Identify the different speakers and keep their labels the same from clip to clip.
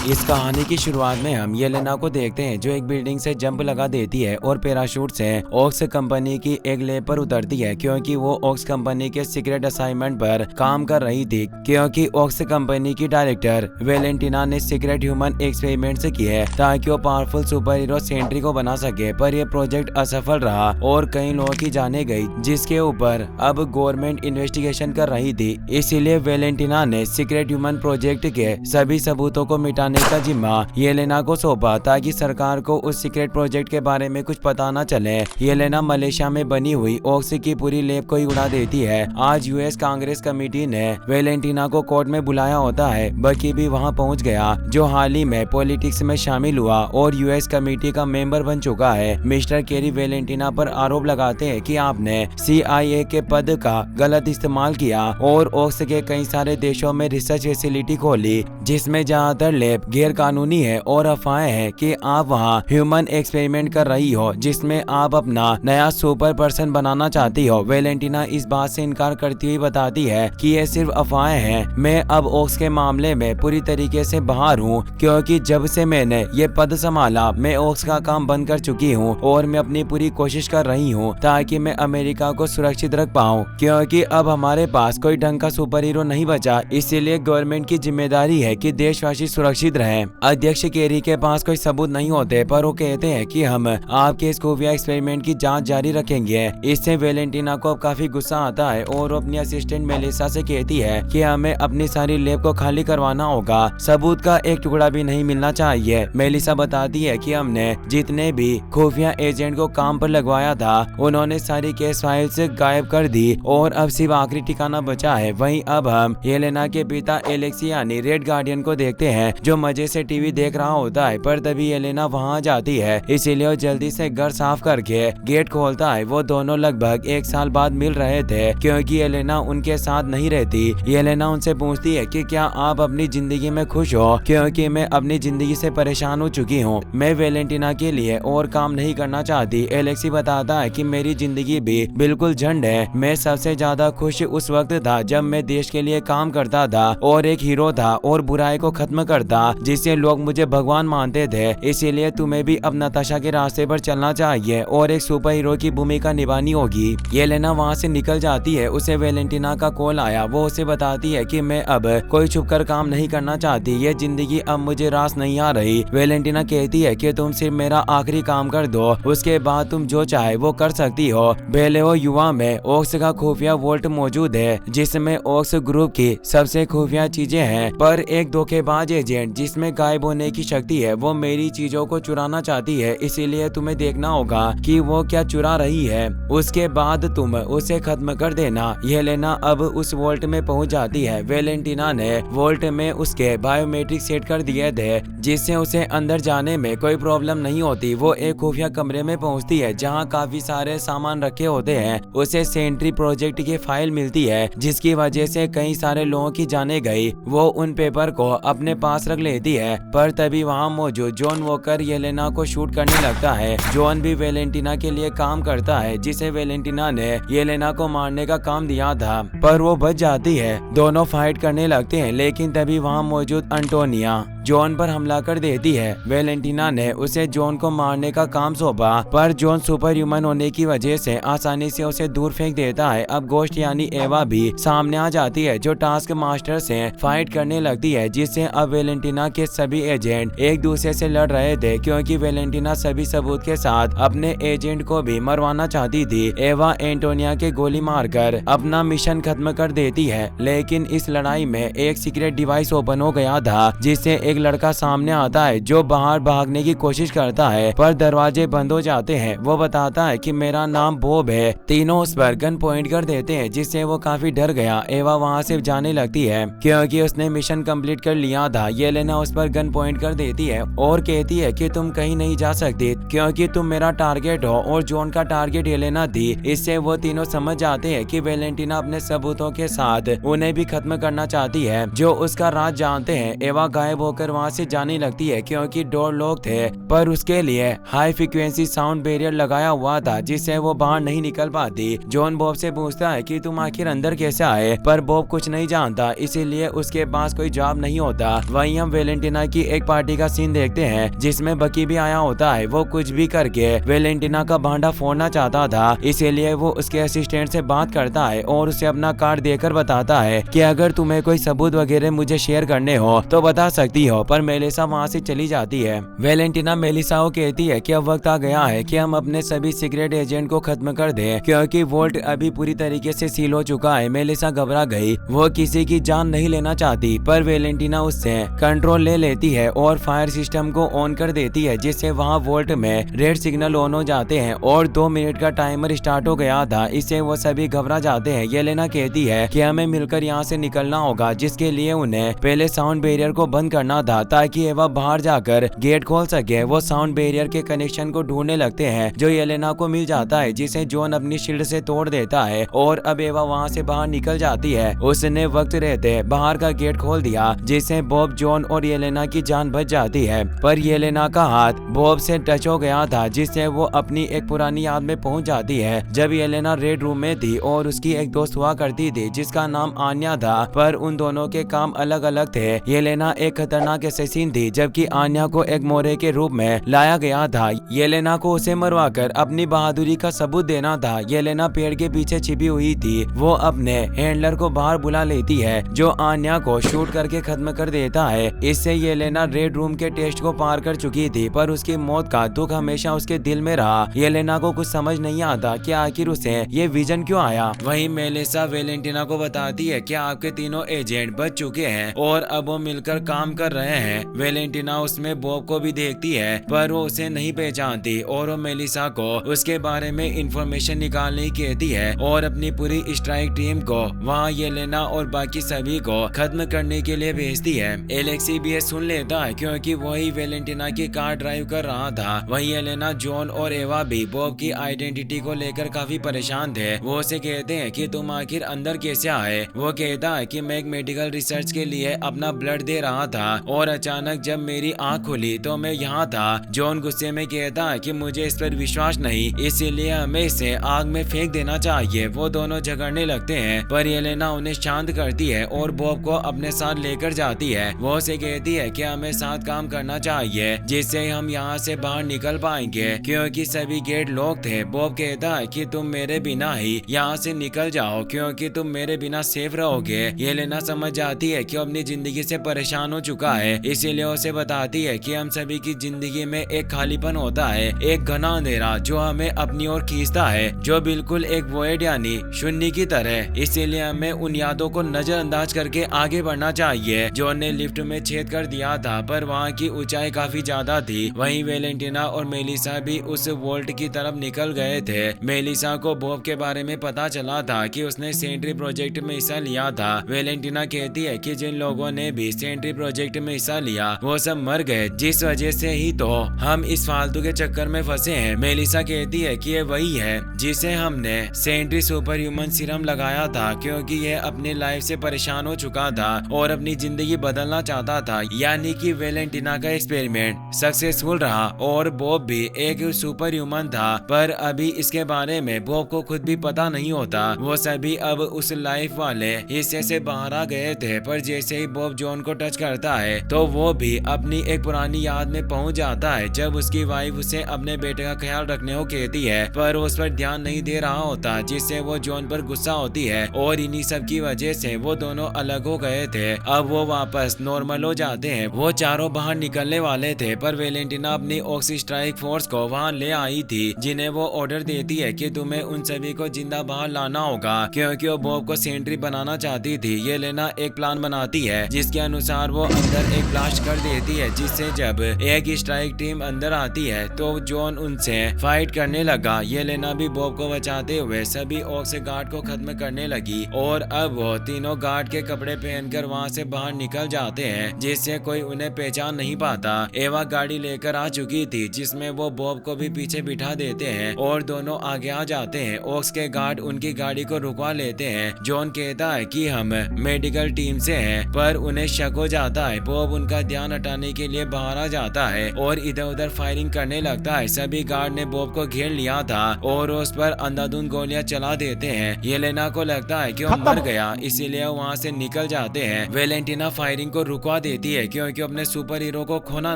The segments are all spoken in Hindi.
Speaker 1: इस कहानी की शुरुआत में हम येलेना को देखते हैं जो एक बिल्डिंग से जंप लगा देती है और पैराशूट से ओक्स कंपनी की एक लैब पर उतरती है क्योंकि वो ओक्स कंपनी के सीक्रेट असाइनमेंट पर काम कर रही थी। क्योंकि ओक्स कंपनी की डायरेक्टर वेलेंटिना ने सीक्रेट ह्यूमन एक्सपेरिमेंट किए है ताकि वो पावरफुल सुपर हीरो सेंट्री को बना सके, पर यह प्रोजेक्ट असफल रहा और कई लोगों की जाने गई जिसके ऊपर अब गवर्नमेंट इन्वेस्टिगेशन कर रही थी। इसीलिए वेलेंटिना ने सीक्रेट ह्यूमन प्रोजेक्ट के सभी सबूतों को मिटाने का जिम्मा येलेना को सौंपा ताकि सरकार को उस सीक्रेट प्रोजेक्ट के बारे में कुछ पता न चले। येलेना मलेशिया में बनी हुई ओक्स की पूरी लैब को ही उड़ा देती है। आज यूएस कांग्रेस कमेटी ने वेलेंटिना को कोर्ट में बुलाया होता है। बकी भी वहां पहुंच गया जो हाल ही में पॉलिटिक्स में शामिल हुआ और यूएस कमेटी का मेंबर बन चुका है। मिस्टर केरी वेलेंटिना पर आरोप लगाते हैं कि आपने CIA के पद का गलत इस्तेमाल किया और ओक्स के कई सारे देशों में रिसर्च फैसिलिटी खोली जिसमें ज्यादातर लैब गैर कानूनी है और अफवाहें हैं कि आप वहां ह्यूमन एक्सपेरिमेंट कर रही हो जिसमें आप अपना नया सुपर पर्सन बनाना चाहती हो। वेलेंटिना इस बात से इनकार करती हुई बताती है कि ये सिर्फ अफवाहें हैं। मैं अब ओक्स के मामले में पूरी तरीके से बाहर हूँ क्योंकि जब से मैंने ये पद संभाला मैं ओक्स का काम बंद कर चुकी हूँ और मैं अपनी पूरी कोशिश कर रही हूँ ताकि मैं अमेरिका को सुरक्षित रख पाऊँ क्योंकि अब हमारे पास कोई ढंग का सुपर हीरो नहीं बचा। इसीलिए गवर्नमेंट की जिम्मेदारी है कि देशवासी सुरक्षित रहें। अध्यक्ष केरी के पास कोई सबूत नहीं होते पर वो कहते हैं कि हम आपके इस खुफिया एक्सपेरिमेंट की जांच जारी रखेंगे। इससे वेलेंटिना को अब काफी गुस्सा आता है और वो अपनी असिस्टेंट मेलिसा से कहती है कि हमें अपनी सारी लैब को खाली करवाना होगा, सबूत का एक टुकड़ा भी नहीं मिलना चाहिए। मेलिसा बताती है कि हमने जितने भी खुफिया एजेंट को काम पर लगवाया था उन्होंने सारी केस फाइल्स गायब कर दी और अब सिर्फ आखिरी ठिकाना बचा है। वहीं अब हम येलेना के पिता एलेक्सी यानी रेड गार्डियन को देखते हैं जो मजे से टीवी देख रहा होता है, पर तभी येलेना वहां जाती है। इसीलिए वो जल्दी से घर साफ करके गेट खोलता है। वो दोनों लगभग 1 साल बाद मिल रहे थे क्योंकि येलेना उनके साथ नहीं रहती। येलेना उनसे पूछती है कि क्या आप अपनी जिंदगी में खुश हो, क्योंकि मैं अपनी जिंदगी से परेशान हो चुकी हूँ। मैं वेलेंटिना के लिए और काम नहीं करना चाहती। एलेक्सी बताता है कि मेरी जिंदगी भी बिल्कुल झंड है। मैं सबसे ज्यादा खुश उस वक्त था जब मैं देश के लिए काम करता था और एक हीरो था और बुराई को खत्म करता जिससे लोग मुझे भगवान मानते थे। इसीलिए तुम्हें भी अब नताशा के रास्ते पर चलना चाहिए और एक सुपर हीरो की भूमिका निभानी होगी। येलेना वहाँ से निकल जाती है। उसे वेलेंटिना का कॉल आया। वो उसे बताती है कि मैं अब कोई छुपकर काम नहीं करना चाहती, ये जिंदगी अब मुझे रास नहीं आ रही। वेलेंटिना कहती है कि तुम सिर्फ मेरा आखिरी काम कर दो, उसके बाद तुम जो चाहे वो कर सकती हो। बेलेओ युवा में ओक्स का खुफिया वोल्ट मौजूद है जिसमें ओक्स ग्रुप की सबसे खुफिया चीजें हैं, पर एक धोखेबाज एजेंट जिसमें गायब होने की शक्ति है वो मेरी चीजों को चुराना चाहती है। इसीलिए तुम्हें देखना होगा कि वो क्या चुरा रही है, उसके बाद तुम उसे खत्म कर देना। येलेना अब उस वोल्ट में पहुंच जाती है। वेलेंटिना ने वोल्ट में उसके बायोमेट्रिक सेट कर दिए थे जिससे उसे अंदर जाने में कोई प्रॉब्लम नहीं होती। वो एक खुफिया कमरे में पहुंचती है जहां काफी सारे सामान रखे होते हैं। उसे सेंट्री प्रोजेक्ट की फाइल मिलती है जिसकी वजह से कई सारे लोगों की जाने गई। वो उन पेपर को अपने पास रख लेती है, पर तभी वहां मौजूद जॉन वॉकर येलेना को शूट करने लगता है। जॉन भी वेलेंटिना के लिए काम करता है जिसे वेलेंटिना ने येलेना को मारने का काम दिया था, पर वो बच जाती है। दोनों फाइट करने लगते हैं लेकिन तभी वहां मौजूद एंटोनिया जॉन पर हमला कर देती है। वेलेंटिना ने उसे जॉन को मारने का काम सौंपा, पर जॉन सुपर ह्यूमन होने की वजह से आसानी से उसे दूर फेंक देता है। अब गोश्त यानी एवा भी सामने आ जाती है जो टास्क मास्टर से फाइट करने लगती है जिससे अब वेलेंटिना के सभी एजेंट एक दूसरे से लड़ रहे थे क्योंकि वेलेंटिना सभी सबूत के साथ अपने एजेंट को भी मरवाना चाहती थी। एवा एंटोनिया के गोली मारकर अपना मिशन खत्म कर देती है, लेकिन इस लड़ाई में एक सीक्रेट डिवाइस ओपन हो गया था जिससे एक लड़का सामने आता है जो बाहर भागने की कोशिश करता है, पर दरवाजे बंद हो जाते हैं। वो बताता है कि मेरा नाम बॉब है। तीनों उस पर गन पॉइंट कर देते हैं जिससे वो काफी डर गया। एवा वहाँ से जाने लगती है क्योंकि उसने मिशन कंप्लीट कर लिया था। येलेना उस पर गन पॉइंट कर देती है और कहती है कि तुम कहीं नहीं जा सकती क्योंकि तुम मेरा टारगेट हो, और जॉन का टारगेट येलेना थी। इससे वो तीनों समझ जाते हैं कि वेलेंटिना अपने सबूतों के साथ उन्हें भी खत्म करना चाहती है जो उसका राज जानते हैं। एवा गायब होकर होकर वहाँ से जाने लगती है क्योंकि डोर लॉक थे, पर उसके लिए हाई फ्रिक्वेंसी साउंड बैरियर लगाया हुआ था जिससे वो बाहर नहीं निकल पाती। जॉन बॉब से पूछता है कि तुम आखिर अंदर कैसे आए, पर बॉब कुछ नहीं जानता, इसीलिए उसके पास कोई जवाब नहीं होता। वहीं हम वेलेंटिना की एक पार्टी का सीन देखते हैं जिसमें बकी भी आया होता है। वो कुछ भी करके वेलेंटिना का भांडा फोड़ना चाहता था, इसीलिए वो उसके असिस्टेंट से बात करता है और उसे अपना कार्ड देकर बताता है कि अगर तुम्हें कोई सबूत वगैरह मुझे शेयर करने हो तो बता सकती हो। पर मेलिसा वहाँ से चली जाती है। वेलेंटिना मेलिसा को कहती है कि अब वक्त आ गया है कि हम अपने सभी सीक्रेट एजेंट को खत्म कर दें क्योंकि वोल्ट अभी पूरी तरीके से सील हो चुका है। मेलिसा घबरा गई, वो किसी की जान नहीं लेना चाहती, पर वेलेंटिना उससे कंट्रोल ले लेती है और फायर सिस्टम को ऑन कर देती है जिससे वहाँ वोल्ट में रेड सिग्नल ऑन हो जाते हैं और 2 मिनट का टाइमर स्टार्ट हो गया था। इससे वो सभी घबरा जाते हैं। येलेना कहती है कि हमें मिलकर यहाँ से निकलना होगा, जिसके लिए उन्हें पहले साउंड बैरियर को बंद करना था ताकि एवा बाहर जाकर गेट खोल सके। वो साउंड बैरियर के कनेक्शन को ढूंढने लगते हैं जो येलेना को मिल जाता है, जिसे जॉन अपनी शील्ड से तोड़ देता है और अब एवा वहाँ से बाहर निकल जाती है। उसने वक्त रहते बाहर का गेट खोल दिया जिससे बॉब, जॉन और येलेना की जान बच जाती है, पर येलेना का हाथ बॉब से टच हो गया था जिससे वो अपनी एक पुरानी याद में पहुंच जाती है जब येलेना रेड रूम में थी और उसकी एक दोस्त हुआ करती थी जिसका नाम आन्या था, पर उन दोनों के काम अलग अलग थे। येलेना एक खतरनाक असैसिन थी जबकि आन्या को एक मोरे के रूप में लाया गया था। येलेना को उसे मरवाकर अपनी बहादुरी का सबूत देना था। येलेना पेड़ के पीछे छिपी हुई थी। वो अपने हैंडलर को बाहर बुला लेती है जो आन्या को शूट करके खत्म कर देता है। इससे येलेना रेड रूम के टेस्ट को पार कर चुकी थी, पर उसकी मौत का दुख हमेशा उसके दिल में रहा। येलेना को कुछ समझ नहीं आता कि आखिर उसे ये विजन क्यों आया। वहीं मेलिसा वेलेंटिना को बताती है कि आपके तीनों एजेंट बच चुके हैं और अब वो मिलकर काम कर रहे हैं। वेलेंटिना उसमें बॉब को भी देखती है पर वो उसे नहीं पहचानती और वो मेलिसा को उसके बारे में इंफॉर्मेशन निकालने की कहती है और अपनी पूरी स्ट्राइक टीम को वहाँ येलेना और बाकी सभी को खत्म करने के लिए भेजती है। एलेक्सी भी ये सुन लेता है क्योंकि वही वेलेंटिना की कार ड्राइव कर रहा था। वहीं येलेना, जॉन और एवा भी बॉब की आइडेंटिटी को लेकर काफी परेशान थे। वो उसे कहते हैं कि तुम आखिर अंदर कैसे आए। वो कहता है कि मैं एक मेडिकल रिसर्च के लिए अपना ब्लड दे रहा था और अचानक जब मेरी आंख खुली तो मैं यहाँ था। जॉन गुस्से में कहता है कि मुझे इस पर विश्वास नहीं, इसीलिए हमें इसे आग में फेंक देना चाहिए। वो दोनों झगड़ने लगते हैं पर येलेना उन्हें शांत करती है और बॉब को अपने साथ लेकर जाती है। वो उसे कहती है कि हमें साथ काम करना चाहिए जिससे हम यहाँ से बाहर निकल पाएंगे क्योंकि सभी गेट लॉक थे। बॉब कहता है कि तुम मेरे बिना ही यहाँ से निकल जाओ क्योंकि तुम मेरे बिना सेफ रहोगे। येलेना समझ जाती है कि अपनी जिंदगी से परेशान हो चुका है, इसीलिए उसे बताती है कि हम सभी की जिंदगी में एक खालीपन होता है, एक घना अंधेरा जो हमें अपनी ओर खींचता है, जो बिल्कुल एक वॉइड यानी शून्य की तरह। इसीलिए हमें उन यादों को नजरअंदाज करके आगे बढ़ना चाहिए। जॉन ने लिफ्ट में छेद कर दिया था पर वहाँ की ऊंचाई काफी ज्यादा थी। वहीं वेलेंटिना और मेलिसा भी उस वोल्ट की तरफ निकल गए थे। मेलिसा को बॉब के बारे में पता चला था कि उसने सेंट्री प्रोजेक्ट में हिस्सा लिया था। वेलेंटिना कहती है कि जिन लोगों ने भी सेंट्री प्रोजेक्ट में हिस्सा लिया वो सब मर गए, जिस वजह से ही तो हम इस फालतू के चक्कर में फंसे हैं। मेलिसा कहती है कि ये वही है जिसे हमने सेंट्री सुपर ह्यूमन सीरम लगाया था क्योंकि ये अपनी लाइफ से परेशान हो चुका था और अपनी जिंदगी बदलना चाहता था। यानी कि वेलेंटिना का एक्सपेरिमेंट सक्सेसफुल रहा और बॉब भी एक सुपर ह्यूमन था, पर अभी इसके बारे में बॉब को खुद भी पता नहीं होता। वो सभी अब उस लाइफ वाले हिस्से से बाहर आ गए थे, पर जैसे ही बॉब जॉन को टच करता है तो वो भी अपनी एक पुरानी याद में पहुंच जाता है जब उसकी वाइफ उसे अपने बेटे का ख्याल रखने को कहती है, पर उस पर ध्यान नहीं दे रहा होता जिससे वो जॉन पर गुस्सा होती है और इन्हीं सब की वजह से वो दोनों अलग हो गए थे। अब वो वापस नॉर्मल हो जाते हैं। वो चारों बाहर निकलने वाले थे पर वेलेंटिना अपनी ऑक्सी स्ट्राइक फोर्स को वहाँ ले आई थी, जिन्हें वो ऑर्डर देती है कि तुम्हें उन सभी को जिंदा बाहर लाना होगा क्योंकि वो बॉब को सेंट्री बनाना चाहती थी। ये लेना एक प्लान बनाती है जिसके अनुसार वो अंदर एक ब्लास्ट कर देती है, जिससे जब एक स्ट्राइक टीम अंदर आती है तो जॉन उनसे फाइट करने लगा। ये लेना भी बॉब को बचाते हुए सभी ऑक्स गार्ड को खत्म करने लगी और अब वो तीनों गार्ड के कपड़े पहनकर वहाँ से बाहर निकल जाते हैं जिससे कोई उन्हें पहचान नहीं पाता। एवा गाड़ी लेकर आ चुकी थी जिसमें वो बॉब को भी पीछे बिठा देते हैं और दोनों आगे आ जाते हैं। ऑक्स के गार्ड उनकी गाड़ी को रुकवा लेते हैं। जॉन कहता है कि हम मेडिकल टीम से हैं, पर उन्हें शक हो जाता है। बॉब उनका ध्यान हटाने के लिए बाहर आ जाता है और इधर उधर फायरिंग करने लगता है। सभी गार्ड ने बॉब को घेर लिया था और उस पर अंधाधुंध गोलियां चला देते हैं। येलेना को लगता है कि वो मर गया, इसीलिए वहाँ से निकल जाते हैं। वेलेंटिना फायरिंग को रुकवा देती है क्योंकि अपने सुपर हीरो को खोना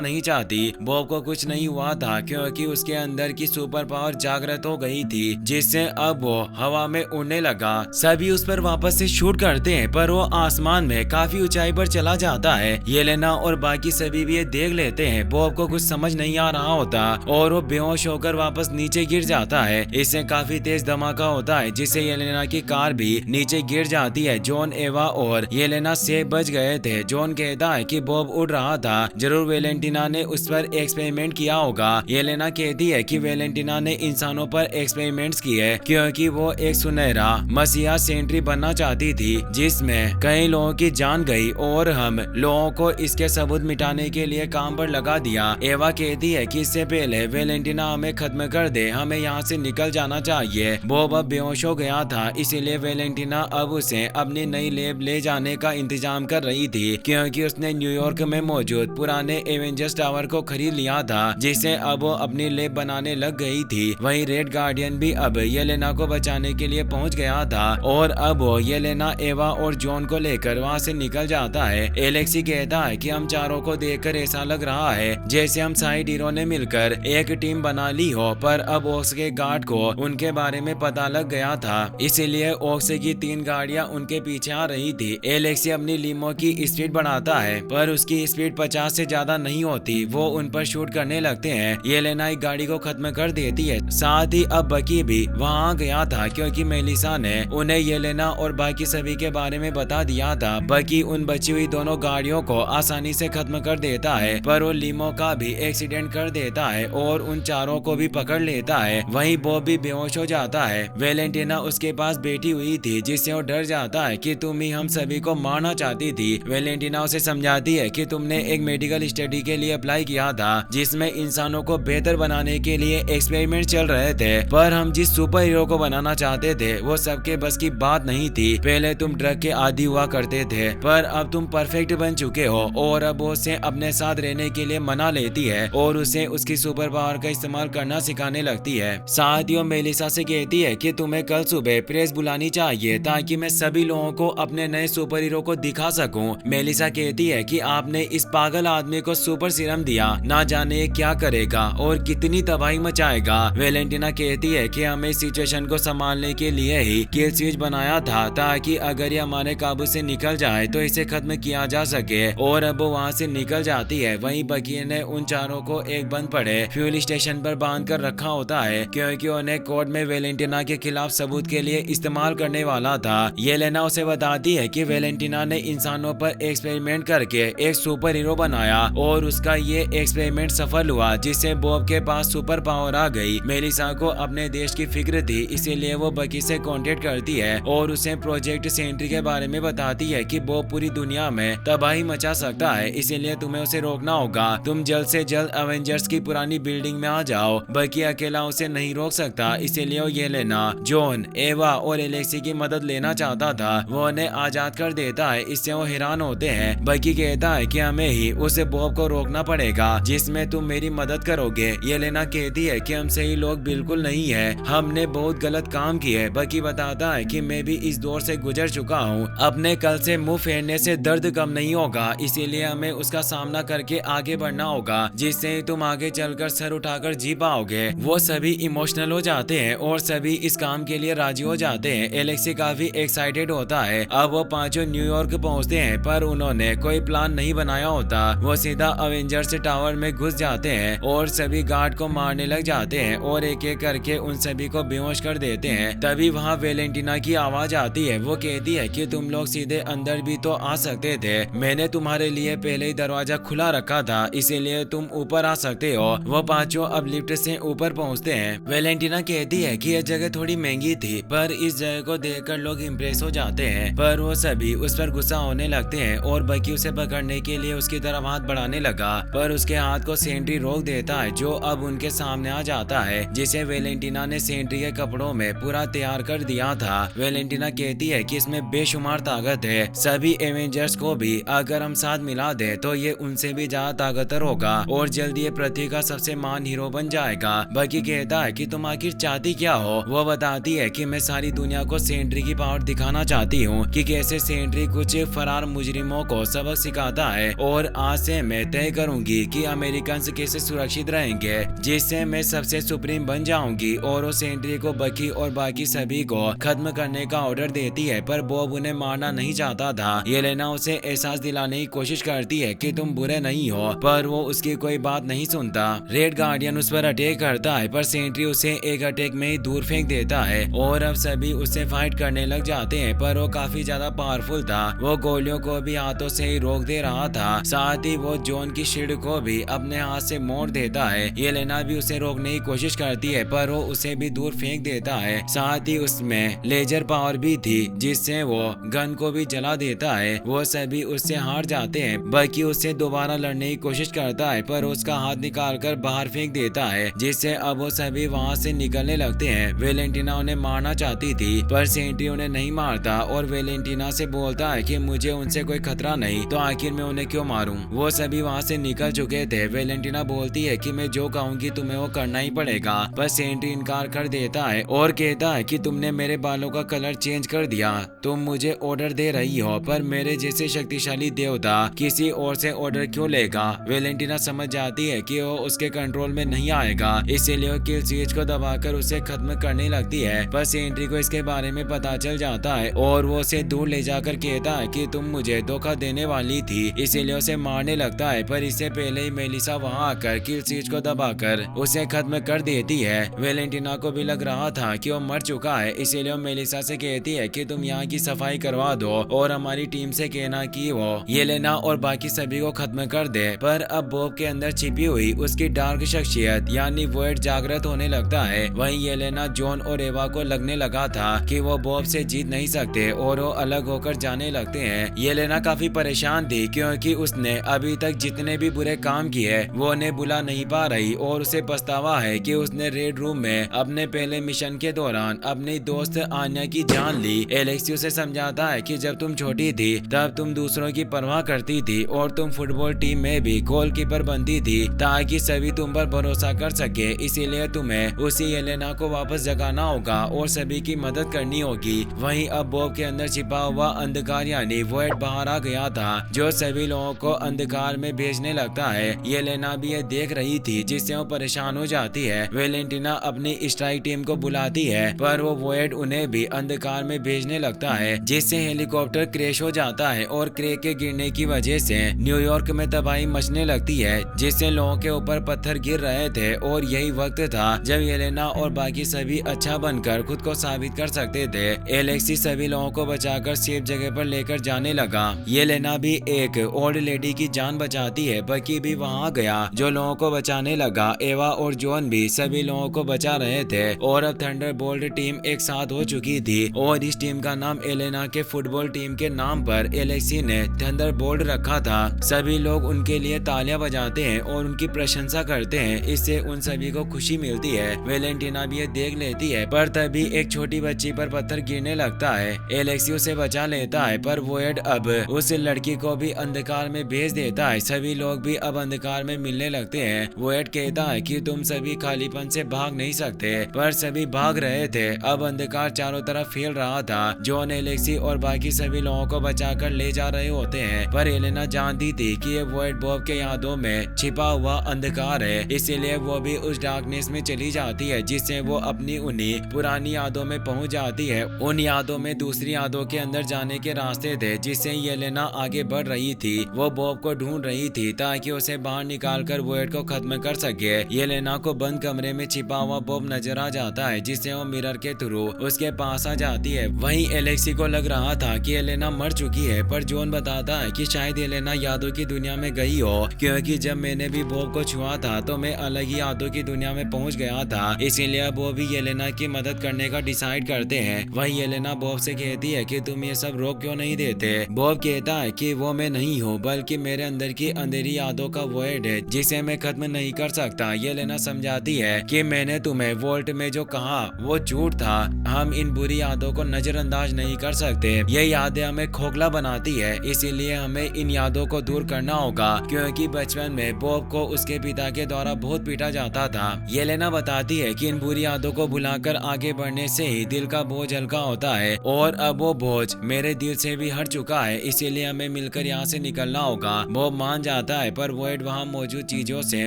Speaker 1: नहीं चाहती। बॉब को कुछ नहीं हुआ था क्योंकि उसके अंदर की सुपर पावर जागृत हो गई थी, जिससे अब वो हवा में उड़ने लगा। सभी उस पर वापस से शूट करते हैं पर वो आसमान में काफी ऊंचाई पर चला जाता है। येलेना और बाकी सभी भी ये देख लेते हैं। बॉब को कुछ समझ नहीं आ रहा होता और वो बेहोश होकर वापस नीचे गिर जाता है। इससे काफी तेज धमाका होता है जिससे येलेना की कार भी नीचे गिर जाती है। जॉन, एवा और येलेना से बच गए थे। जॉन कहता है कि बॉब उड़ रहा था, जरूर वेलेंटिना ने उस पर एक्सपेरिमेंट किया होगा। येलेना कहती है कि वेलेंटिना ने इंसानों पर एक्सपेरिमेंट्स किए क्योंकि वो एक सुनहरा मसीहा सेंट्री बनना चाहती थी जिसमें कई लोगों की जान गई और हम लोगों को इसके सबूत मिटाने के लिए काम पर लगा दिया। एवा कहती है कि इससे पहले वेलेंटिना हमें खत्म कर दे, हमें यहाँ से निकल जाना चाहिए। बॉब अब बेहोश हो गया था, इसीलिए वेलेंटिना अब उसे अपनी नई लैब ले जाने का इंतजाम कर रही थी क्योंकि उसने न्यूयॉर्क में मौजूद पुराने एवेंजर्स टावर को खरीद लिया था जिसे अब वो अपनी लैब बनाने लग गई थी। वहीं रेड गार्डियन भी अब येलेना को बचाने के लिए पहुंच गया था और अब वो येलेना, एवा और जॉन को लेकर वहां से निकल जाता है। एलेक्सी कहता है कि हम चारों को देखकर ऐसा लग रहा है जैसे हम साइड हीरो ने मिलकर एक टीम बना ली हो, पर अब ओक्स के गार्ड को उनके बारे में पता लग गया था, इसीलिए ओक्स की 3 गाड़ियां उनके पीछे आ रही थी। एलेक्सी अपनी लीमो की स्पीड बढ़ाता है पर उसकी स्पीड 50 से ज्यादा नहीं होती। वो उन पर शूट करने लगते हैं। येलेना एक गाड़ी को खत्म कर देती है। साथ ही अब बकी भी वहाँ गया था क्योंकि मेलिसा ने उन्हें येलेना और बाकी सभी के बारे में बता दिया था। बकी उन बची हुई दोनों गाड़ियों को आसानी से खत्म कर देता है पर वो लीमो का भी एक्सीडेंट कर देता है और उन चारों को भी पकड़ लेता है। वहीं बॉब भी बेहोश हो जाता है। वेलेंटिना उसके पास बैठी हुई थी जिससे वो डर जाता है कि तुम ही हम सभी को मारना चाहती थी। वेलेंटिना उसे समझाती है कि तुमने एक मेडिकल स्टडी के लिए अप्लाई किया था जिसमें इंसानों को बेहतर बनाने के लिए एक्सपेरिमेंट चल रहे थे, पर हम जिस सुपर हीरो को बनाना चाहते थे वो सबके बस की बात नहीं थी। पहले तुम ड्रग के आदी हुआ करते थे पर अब तुम परफेक्ट बन चुके हो और अब वो उसे अपने साथ रहने के लिए मना लेती है और उसे उसकी सुपर पावर का इस्तेमाल करना सिखाने लगती है। साथ ही वो मेलिसा से कहती है कि तुम्हें कल सुबह प्रेस बुलानी चाहिए ताकि मैं सभी लोगों को अपने नए सुपर हीरो को दिखा सकूं। मेलिसा कहती है कि आपने इस पागल आदमी को सुपर सीरम दिया, ना जाने क्या करेगा और कितनी तबाही मचाएगा। वेलेंटिना कहती है कि हमें इस सिचुएशन को संभालने के लिए ही किल स्विच बनाया था ताकि अगर ये हमारे काबू से निकल जाए तो इसे खत्म किया जा सके, और अब वो वहाँ से निकल जाती है। वहीं बकी ने उन चारों को एक बंद पड़े फ्यूल स्टेशन पर बांध कर रखा होता है क्योंकि उन्हें कोर्ट में वेलेंटिना के खिलाफ सबूत के लिए इस्तेमाल करने वाला था। येलेना उसे बताती है कि वेलेंटिना ने इंसानों पर एक्सपेरिमेंट करके एक सुपर हीरो बनाया और उसका ये एक्सपेरिमेंट सफल हुआ जिससे बॉब के पास सुपर पावर आ गई। मेलिसा को अपने देश की फिक्र थी, इसीलिए वो बकी से कांटेक्ट करती है और उसे प्रोजेक्ट सेंट्री के बारे में बताती है कि बॉब पूरी दुनिया में तबाही मचा सकता है, इसीलिए तुम्हें उसे रोकना होगा। तुम जल्द से जल्द एवेंजर्स की पुरानी बिल्डिंग में आ जाओ। बकी अकेला उसे नहीं रोक सकता, इसीलिए वो येलेना, जॉन, एवा और एलेक्सी की मदद लेना चाहता था। वो उन्हें आजाद कर देता है। इससे वो हैरान होते हैं। बकी कहता है कि हमें ही उसे बॉब को रोकना पड़ेगा जिसमें तुम मेरी मदद करोगे। येलेना कहती है कि हम सही लोग बिल्कुल नहीं है, हमने बहुत गलत काम किए। बकी बताता है कि मैं भी इस दौर से गुजर चुका हूँ, अपने कल से मुंह फेरने से दर्द कम नहीं होगा, इसीलिए हमें उसका सामना करके आगे बढ़ना होगा जिससे तुम आगे चलकर सर उठाकर जी पाओगे। वो सभी इमोशनल हो जाते हैं और सभी इस काम के लिए राजी हो जाते हैं। एलेक्सी काफी एक्साइटेड होता है। अब वो पांचों न्यूयॉर्क पहुंचते हैं पर उन्होंने कोई प्लान नहीं बनाया होता। वो सीधा एवेंजर्स टावर में घुस जाते हैं और सभी गार्ड को मारने लग जाते हैं और एक एक करके उन सभी को बेहोश कर देते हैं। तभी वहाँ वेलेंटिना की आवाज आती है। वो कहती है कि तुम लोग सीधे अंदर भी तो आ सकते थे, मैंने तुम्हारे लिए पहले ही दरवाजा खुला रखा था, इसीलिए तुम ऊपर आ सकते हो। वो पांचों अब लिफ्ट से ऊपर पहुंचते हैं। वेलेंटिना कहती है कि यह जगह थोड़ी महंगी थी पर इस जगह को देखकर लोग इम्प्रेस हो जाते हैं, पर वो सभी उस पर गुस्सा होने लगते हैं और बकी उसे पकड़ने के लिए उसकी तरफ हाथ बढ़ाने लगा पर उसके हाथ को सेंट्री रोक देता है जो अब उनके सामने आ जाता है जिसे वेलेंटिना ने सेंट्री के कपड़ों में पूरा तैयार कर दिया था। वेलेंटिना कहती है कि इसमें बेशुमार ताकत है, सभी एवेंजर्स को भी अगर हम साथ मिला दे तो ये उनसे भी ज्यादा ताकतवर होगा और जल्दी ये पृथ्वी का सबसे महान हीरो बन जाएगा। बकी कहता है कि तुम आखिर चाहती क्या हो। वो बताती है कि मैं सारी दुनिया को सेंट्री की पावर दिखाना चाहती हूँ कि कैसे सेंट्री कुछ फरार मुजरिमों को सबक सिखाता है और आज से मैं तय करूंगी कि अमेरिकन कैसे सुरक्षित रहेंगे, जिससे मैं सबसे सुप्रीम बन जाऊंगी। और वो सेंट्री को बकी और बाकी सभी को खत्म करने का ऑर्डर देती है, पर बॉब उन्हें मारना नहीं चाहता था। येलेना उसे एहसास दिलाने की कोशिश करती है कि तुम बुरे नहीं हो, पर वो उसकी कोई बात नहीं सुनता। रेड गार्डियन उस पर अटैक करता है, पर सेंट्री उसे एक अटैक में ही दूर फेंक देता है और अब सभी उससे फाइट करने लग जाते हैं, पर वो काफी ज्यादा पावरफुल था। वो गोलियों को भी हाथों से ही रोक दे रहा था, साथ ही वो जॉन की शील्ड को भी अपने हाथ से मोड़ देता है। येलेना भी उसे रोकने की कोशिश करती है, पर वो उसे भी दूर फेंक देता है। साथ ही उसमें लेजर पावर भी थी, जिससे वो गन को भी जला देता है। वो सभी उससे हार जाते हैं। बकी उससे दोबारा लड़ने की कोशिश करता है, पर उसका हाथ निकालकर बाहर फेंक देता है, जिससे अब वो सभी वहां से निकलने लगते हैं। वेलेंटिना उन्हें मारना चाहती थी, पर सेंट्री उन्हें नहीं मारता और वेलेंटिना से बोलता है कि मुझे उनसे कोई खतरा नहीं, तो आखिर मैं उन्हें क्यों मारूं। वो सभी वहां से निकल चुके थे। वेलेंटिना बोलती है कि मैं जो कहूंगी तुम्हें वो करना ही पड़ेगा, पर सेंट्री इनकार कर देता है और कहता है कि तुमने मेरे बालों का कलर चेंज कर दिया, तुम मुझे ऑर्डर दे रही हो, पर मेरे जैसे शक्तिशाली देवता किसी और से ऑर्डर क्यों लेगा। वेलेंटिना समझ जाती है कि वो उसके कंट्रोल में नहीं आएगा, इसीलिए वो किल स्विच को दबाकर उसे खत्म करने लगती है, पर सेंट्री को इसके बारे में पता चल जाता है और वो उसे दूर ले जाकर कहता है कि तुम मुझे धोखा देने वाली थी, इसीलिए उसे मारने लगता है। पर इससे पहले ही मेलिसा वहां आकर किल स्विच को दबाकर उसे खत्म कर देती है। वेलेंटिना को भी लग रहा था कि वो मर चुका है, इसीलिए वो मेलिसा से कहती है कि तुम यहाँ की सफाई करवा दो और हमारी टीम से कहना कि वो येलेना और बाकी सभी को खत्म कर दे। पर अब बॉब के अंदर छिपी हुई उसकी डार्क शख्सियत यानी वॉइड जागृत होने लगता है। वहीं येलेना, जॉन और एवा को लगने लगा था कि वो बॉब से जीत नहीं सकते और वो अलग होकर जाने लगते हैं। येलेना काफी परेशान थी क्योंकि उसने अभी तक जितने भी बुरे काम किए वो उन्हें बुला नहीं पा रही और उसे पछतावा है कि उसने रेड रूम में अपने पहले मिशन के दौरान अपनी दोस्त आन्या की जान ली। एलेक्सी उसे समझाता है कि जब तुम छोटी थी तब तुम दूसरों की परवाह करती थी और तुम फुटबॉल टीम में भी गोलकीपर बनती थी ताकि सभी तुम पर भरोसा कर सके, इसीलिए तुम्हें उसी येलेना को वापस जगाना होगा और सभी की मदद करनी होगी। वहीं अब बॉब के अंदर छिपा हुआ अंधकार यानी वॉइड बाहर आ गया था, जो सभी लोगों को अंधकार में भेजने लगता है। येलेना भी ये देख रही थी, जिससे वो परेशान हो जाती है। वेलेंटिना अपनी स्ट्राइक टीम को बुलाती है, पर वो वॉइड उन्हें भी अंधकार में भेजने लगता है, जिससे हेलीकॉप्टर क्रैश हो जाता है और क्रेक के गिरने की वजह से न्यूयॉर्क में तबाही मचने लगती है, जिससे लोगों के ऊपर पत्थर गिर रहे थे। और यही वक्त था जब येलेना और बाकी सभी अच्छा बनकर खुद को साबित कर सकते थे। एलेक्सी सभी लोगों को बचाकर सेफ जगह पर लेकर जाने लगा। येलेना भी एक ओल्ड लेडी की जान बचाती है। बकी भी वहां आ गया जो लोगों को बचाने लगा। एवा और जॉन भी सभी लोगों को बचा रहे थे और अब थंडरबोल्ट टीम एक साथ हो चुकी थी और इस टीम का नाम येलेना के फुटबॉल टीम के नाम पर एलेक्सी ने थंडरबोल्ट रखा था। सभी लोग उनके लिए तालियां बजाते हैं और उनकी प्रशंसा करते हैं, इससे उन सभी को खुशी मिलती है। वेलेंटिना भी ये देख लेती है, पर तभी एक छोटी बच्ची पर पत्थर गिरने लगता है। एलेक्सी उसे बचा लेता है, पर वॉइड अब उस लड़की को भी अंधकार में भेज देता है। सभी लोग भी अब अंधकार में मिलने लगते हैं। वॉइड कहता है कि तुम सभी खालीपन से भाग नहीं सकते, पर सभी भाग रहे थे। अब अंधकार चारों तरफ फैल रहा था। जॉन, एलेक्सी और बाकी सभी लोगों को बचाकर ले जा रहे होते हैं, पर येलेना जानती थी कि ये वॉइड बॉब के यादों में छिपा हुआ अंधकार है, इसीलिए वो भी उस डार्कनेस में चली जाती है, जिससे वो अपनी उन्हीं पुरानी यादों में पहुंच जाती है। उन यादों में दूसरी यादों के अंदर जाने के रास्ते थे, जिससे येलेना आगे बढ़ रही थी। वो बॉब को ढूंढ रही थी ताकि उसे बाहर निकालकर वॉइड को खत्म कर सके। येलेना को बंद कमरे में छिपा हुआ बॉब नजर आ जाता है, जिससे वो मिरर के थ्रू उसके पास आ जाती है। वहीं एलेक्सी को लग रहा था कि येलेना मर चुकी है, पर जॉन बताता है कि शायद येलेना यादों की दुनिया में गई हो, क्योंकि जब मैंने भी बॉब को छुआ था तो मैं अलग ही यादों की दुनिया में पहुंच गया था। इसीलिए अब वो भी येलेना की मदद करने का डिसाइड करते हैं। वहीं येलेना बॉब से कहती है कि तुम ये सब रोक क्यों नहीं देते। बॉब कहता है कि वो मैं नहीं हूँ, बल्कि मेरे अंदर की अंधेरी यादों का वॉइड है, जिसे मैं खत्म नहीं कर सकता। येलेना समझाती है कि मैंने तुम्हें वोल्ट में जो कहा वो झूठ था, हम इन बुरी यादों को नजरअंदाज नहीं कर सकते। ये यादें हमें खोखला बनाती है, इसीलिए हमें इन यादों को दूर करना होगा, क्योंकि बचपन में बॉब को उसके पिता के द्वारा बहुत पीटा जाता था। येलेना बताती है कि इन बुरी यादों को भुलाकर आगे बढ़ने से ही दिल का बोझ हल्का होता है, और अब वो बोझ मेरे दिल से भी हट चुका है, इसीलिए हमें मिलकर यहाँ से निकलना होगा। बॉब मान जाता है, पर वॉइड वहाँ मौजूद चीजों से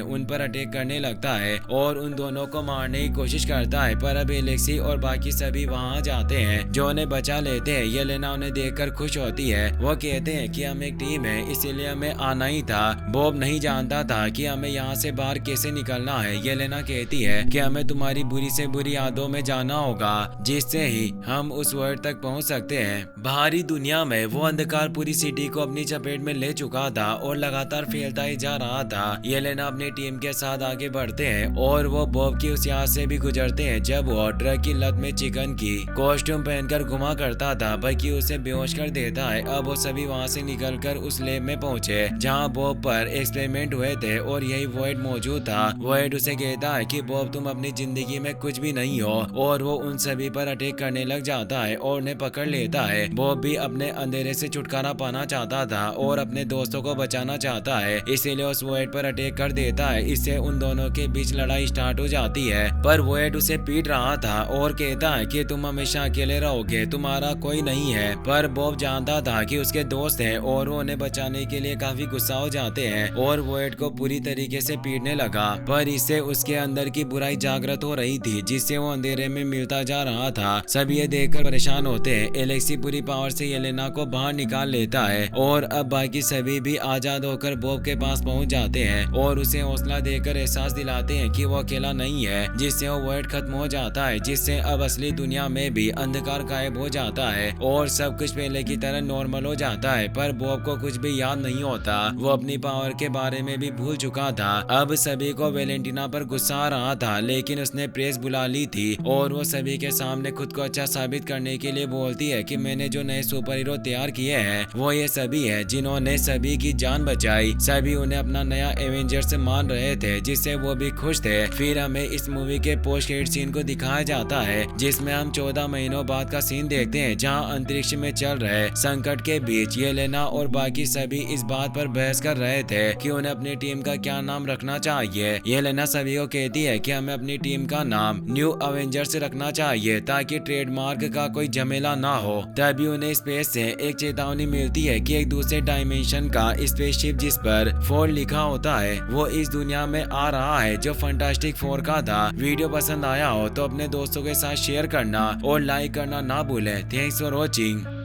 Speaker 1: उन पर अटैक करने लगता है और उन दोनों को मारने की कोशिश करता है। पर अब एलेक्सी और बाकी सभी वहाँ जाते हैं जो उन्हें बचा लेते हैं। येलेना उन्हें देखकर खुश होती है। वो कहते हैं कि हम एक टीम है, इसीलिए हमें आना ही था। बॉब नहीं जानता था कि हमें यहाँ से बाहर कैसे निकलना है। येलेना कहती है कि हमें तुम्हारी बुरी से बुरी यादों में जाना होगा, जिससे ही हम उस वर्ल्ड तक पहुँच सकते हैं। बाहरी दुनिया में वो अंधकार पूरी सिटी को अपनी चपेट में ले चुका था और लगातार फैलता ही जा रहा था। येलेना अपनी टीम के साथ आगे बढ़ते हैं और वो बॉब की उस याद से भी गुजरते हैं जब वो ड्रग की लत में चिकन की कॉस्ट्यूम पहनकर घुमा करता था, बल्कि उसे बेहोश कर देता है। अब वो सभी वहाँ से निकलकर उस लैब में पहुंचे जहाँ बॉब पर एक्सपेरिमेंट हुए थे और यही वॉइड मौजूद था। वॉइड उसे कहता है कि बॉब तुम अपनी जिंदगी में कुछ भी नहीं हो, और वो उन सभी पर अटैक करने लग जाता है और उन्हें पकड़ लेता है। बॉब भी अपने अंधेरे से छुटकारा पाना चाहता था और अपने दोस्तों को बचाना चाहता है, इसीलिए उस वॉइड पर अटैक कर देता है। इससे उन दोनों के बीच लड़ाई स्टार्ट हो जाती है, पर वॉइड उसे पीट रहा था और कहता है कि तुम हमेशा अकेले रहोगे, तुम्हारा कोई नहीं है। पर बॉब जानता था कि उसके दोस्त हैं और वो उन्हें बचाने के लिए काफी गुस्सा हो जाते हैं और वॉइड को पूरी तरीके से पीटने लगा। पर इससे उसके अंदर की बुराई जागृत हो रही थी, जिससे वो अंधेरे में मिलता जा रहा था। सब ये देखकर परेशान होते हैं। एलेक्सी पूरी पावर से येलेना को बाहर निकाल लेता है और अब बाकी सभी भी आजाद होकर बॉब के पास पहुंच जाते हैं और उसे हौसला देकर एहसास दिलाते हैं कि वो अकेला नहीं है, जिससे वो वर्ल्ड खत्म हो जाता है, जिससे अब असली दुनिया में भी अंधकार गायब हो जाता है और सब कुछ पहले की तरह नॉर्मल हो जाता है। पर बॉब को कुछ भी याद नहीं होता, वो अपनी पावर के बारे में भी भूल चुका था। अब सभी को वेलेंटिना पर गुस्सा आ रहा था, लेकिन उसने प्रेस बुला ली थी और वो सभी के सामने खुद को अच्छा साबित करने के लिए बोलती है कि मैंने जो नए सुपर हीरो तैयार किए हैं वो ये सभी है जिन्होंने सभी की जान बचाई। सभी उन्हें अपना नया एवेंजर्स मान रहे थे, जिससे वो भी खुश थे। फिर हमें इस मूवी के पोस्ट क्रेडिट सीन को दिखाया जाता है, जिसमें हम 14 महीनों बाद का सीन देखते हैं जहां अंतरिक्ष में चल रहे संकट के बीच येलेना और बाकी सभी इस बात पर बहस कर रहे थे कि उन्हें अपनी टीम का क्या नाम रखना चाहिए। येलेना सभी को कहती है कि हमें अपनी टीम का नाम न्यू अवेंजर्स रखना चाहिए ताकि ट्रेडमार्क का कोई झमेला ना हो। तभी उन्हें स्पेस से एक चेतावनी मिलती है कि एक दूसरे डायमेंशन का स्पेसशिप जिस पर 4 लिखा होता है वो इस दुनिया में आ रहा है, जो फंटास्टिक 4 का था। वीडियो पसंद आया हो तो अपने दोस्तों के साथ शेयर करना और लाइक करना ना भूलें। Thanks for watching.